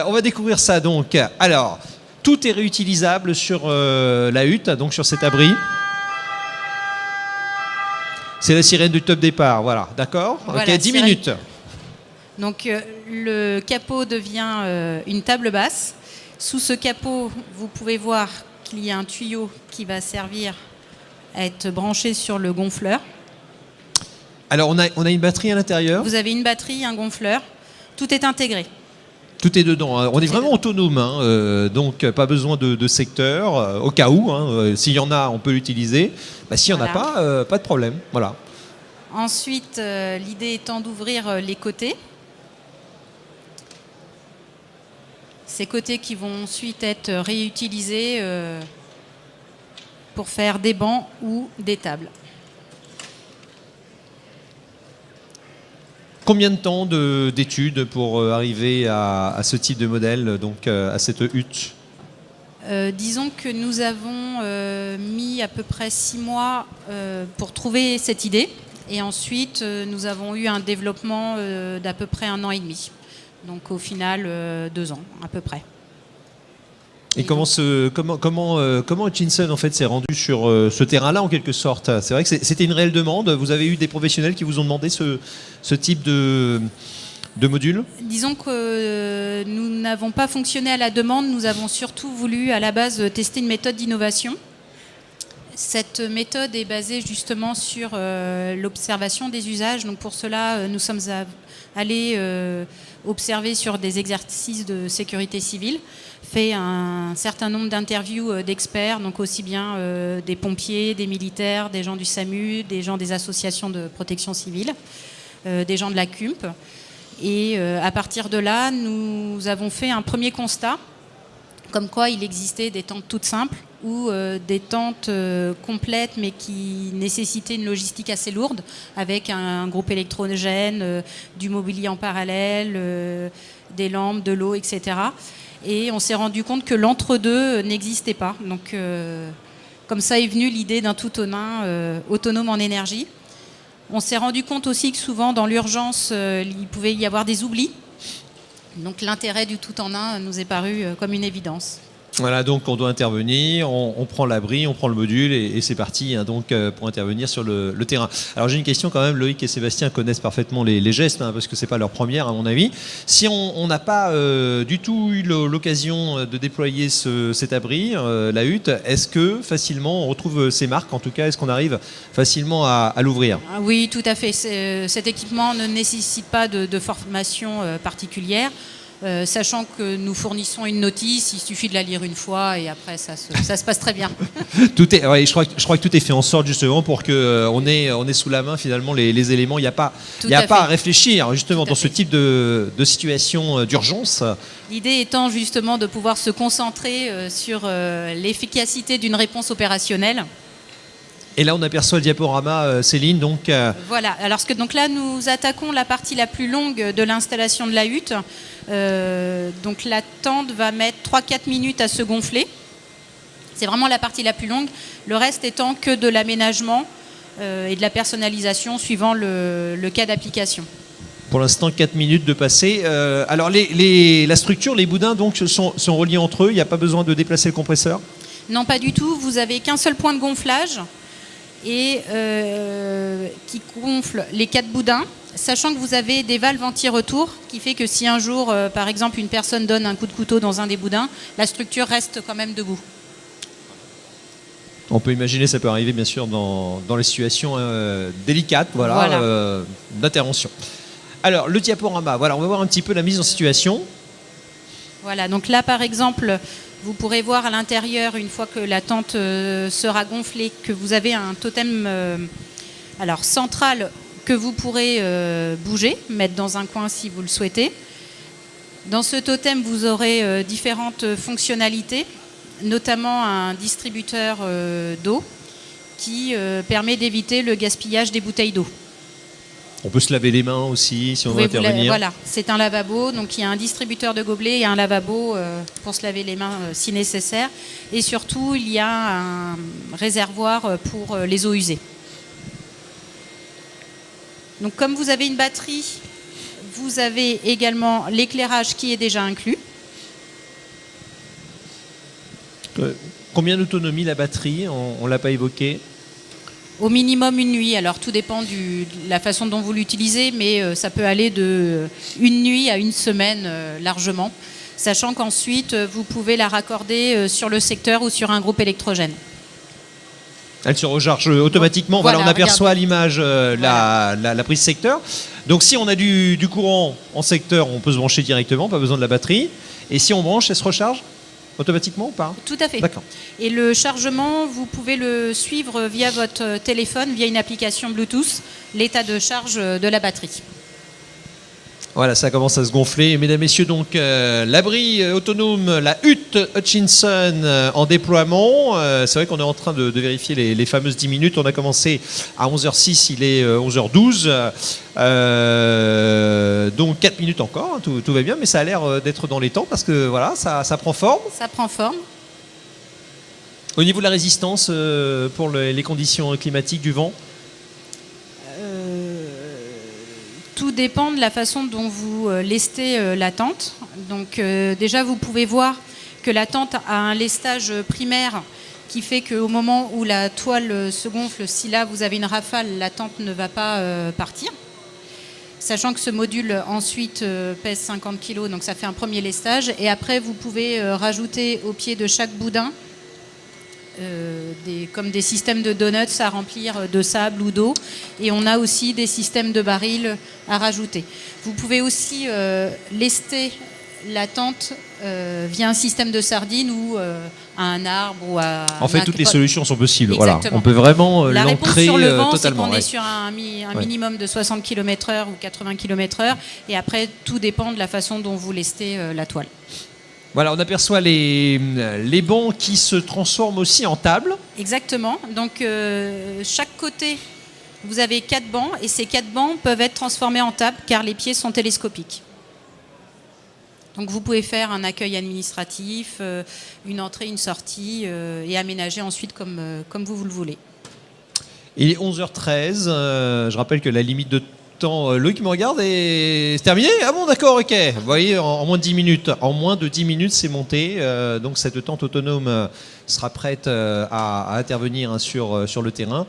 On va découvrir ça donc. Alors, tout est réutilisable sur la hutte, donc sur cet abri. C'est la sirène du top départ, voilà, d'accord. Voilà, ok, 10 sirène. minutes. Donc le capot devient une table basse. Sous ce capot, vous pouvez voir qu'il y a un tuyau qui va servir à être branché sur le gonfleur. Alors, on a une batterie à l'intérieur. Vous avez une batterie, un gonfleur. Tout est intégré. Tout est dedans. On est vraiment autonome, hein, donc pas besoin de secteur. Au cas où, hein, s'il y en a, on peut l'utiliser. Bah, s'il n'y en a pas de problème. Voilà. Ensuite, l'idée étant d'ouvrir les côtés. Ces côtés qui vont ensuite être réutilisés pour faire des bancs ou des tables. Combien de temps d'études pour arriver à ce type de modèle, donc à cette hutte? Disons que nous avons mis à peu près 6 mois pour trouver cette idée. Et ensuite, nous avons eu un développement d'à peu près 1 an et demi. Donc au final, 2 ans à peu près. Et comment Hutchinson en fait s'est rendu sur ce terrain-là en quelque sorte? C'est vrai que c'était une réelle demande. Vous avez eu des professionnels qui vous ont demandé ce type de module? Disons que nous n'avons pas fonctionné à la demande. Nous avons surtout voulu à la base tester une méthode d'innovation. Cette méthode est basée justement sur l'observation des usages. Donc pour cela, nous sommes allés observer sur des exercices de sécurité civile, fait un certain nombre d'interviews d'experts, donc aussi bien des pompiers, des militaires, des gens du SAMU, des gens des associations de protection civile, des gens de la CUMP. Et à partir de là, nous avons fait un premier constat, comme quoi il existait des tentes toutes simples ou des tentes complètes mais qui nécessitaient une logistique assez lourde avec un groupe électrogène, du mobilier en parallèle, des lampes, de l'eau, etc. Et on s'est rendu compte que l'entre-deux n'existait pas. Donc comme ça est venue l'idée d'un tout en un autonome en énergie. On s'est rendu compte aussi que souvent dans l'urgence, il pouvait y avoir des oublis. Donc l'intérêt du tout en un nous est paru comme une évidence. Voilà, donc on doit intervenir, on prend l'abri, on prend le module et c'est parti, hein, donc pour intervenir sur le terrain. Alors j'ai une question quand même, Loïc et Sébastien connaissent parfaitement les gestes, hein, parce que c'est pas leur première à mon avis. Si on n'a pas du tout eu l'occasion de déployer cet abri, la hutte, est-ce que facilement on retrouve ces marques, en tout cas, est-ce qu'on arrive facilement à l'ouvrir? Oui, tout à fait. Cet équipement ne nécessite pas de formation particulière. Sachant que nous fournissons une notice, il suffit de la lire une fois et après ça se passe très bien. Je crois que tout est fait en sorte justement pour qu'on ait sous la main finalement les éléments. Il n'y a pas à réfléchir justement dans ce type de situation d'urgence. L'idée étant justement de pouvoir se concentrer sur l'efficacité d'une réponse opérationnelle. Et là, on aperçoit le diaporama, Céline. Donc, Voilà. Alors, donc là, nous attaquons la partie la plus longue de l'installation de la hutte. Donc, la tente va mettre 3-4 minutes à se gonfler. C'est vraiment la partie la plus longue. Le reste étant que de l'aménagement et de la personnalisation suivant le cas d'application. Pour l'instant, 4 minutes de passer. Alors, la structure, les boudins donc, sont reliés entre eux. Il n'y a pas besoin de déplacer le compresseur? Non, pas du tout. Vous n'avez qu'un seul point de gonflage et qui gonfle les 4 boudins, sachant que vous avez des valves anti-retour qui fait que si un jour, par exemple, une personne donne un coup de couteau dans un des boudins, la structure reste quand même debout. On peut imaginer, ça peut arriver bien sûr dans les situations délicates, d'intervention. Alors, le diaporama, voilà, on va voir un petit peu la mise en situation. Voilà, donc là par exemple, vous pourrez voir à l'intérieur, une fois que la tente sera gonflée, que vous avez un totem central que vous pourrez bouger, mettre dans un coin si vous le souhaitez. Dans ce totem, vous aurez différentes fonctionnalités, notamment un distributeur d'eau qui permet d'éviter le gaspillage des bouteilles d'eau. On peut se laver les mains aussi si on veut intervenir. Voilà, c'est un lavabo, donc il y a un distributeur de gobelets et un lavabo pour se laver les mains si nécessaire. Et surtout, il y a un réservoir pour les eaux usées. Donc comme vous avez une batterie, vous avez également l'éclairage qui est déjà inclus. Combien d'autonomie la batterie? On ne l'a pas évoqué. Au minimum une nuit. Alors tout dépend de la façon dont vous l'utilisez, mais ça peut aller de une nuit à une semaine largement, sachant qu'ensuite vous pouvez la raccorder sur le secteur ou sur un groupe électrogène. Elle se recharge automatiquement. Voilà, on aperçoit à l'image la prise secteur. Donc si on a du courant en secteur, on peut se brancher directement, pas besoin de la batterie. Et si on branche, elle se recharge automatiquement ou pas? Tout à fait. D'accord. Et le chargement, vous pouvez le suivre via votre téléphone, via une application Bluetooth, l'état de charge de la batterie. Voilà, ça commence à se gonfler. Mesdames, Messieurs, donc l'abri autonome, la hutte Hutchinson en déploiement. C'est vrai qu'on est en train de vérifier les fameuses 10 minutes. On a commencé à 11h06, il est 11h12. Donc 4 minutes encore, hein, tout va bien, mais ça a l'air d'être dans les temps parce que voilà, ça prend forme. Ça prend forme. Au niveau de la résistance pour les conditions climatiques du vent? Tout dépend de la façon dont vous lestez la tente. Donc déjà, vous pouvez voir que la tente a un lestage primaire qui fait qu'au moment où la toile se gonfle, si là vous avez une rafale, la tente ne va pas partir. Sachant que ce module ensuite pèse 50 kg, donc ça fait un premier lestage. Et après, vous pouvez rajouter au pied de chaque boudin comme des systèmes de donuts à remplir de sable ou d'eau, et on a aussi des systèmes de barils à rajouter. Vous pouvez aussi lester la tente via un système de sardines ou à un arbre ou à... En fait, toutes les solutions sont possibles. Voilà. Exactement. On peut vraiment la l'ancrer réponse sur le vent, totalement. c'est qu'on est sur un minimum de 60 km/h ou 80 km/h, et après, tout dépend de la façon dont vous lestez la toile. Voilà, on aperçoit les bancs qui se transforment aussi en table. Exactement. Donc, chaque côté, vous avez 4 bancs, et ces 4 bancs peuvent être transformés en table car les pieds sont télescopiques. Donc, vous pouvez faire un accueil administratif, une entrée, une sortie, et aménager ensuite comme vous le voulez. Il est 11h13. Je rappelle que la limite de temps, Loïc me regarde et c'est terminé. Ah bon, d'accord, ok. Vous voyez, en moins de 10 minutes. En moins de 10 minutes, c'est monté. Donc cette tente autonome sera prête à intervenir sur le terrain.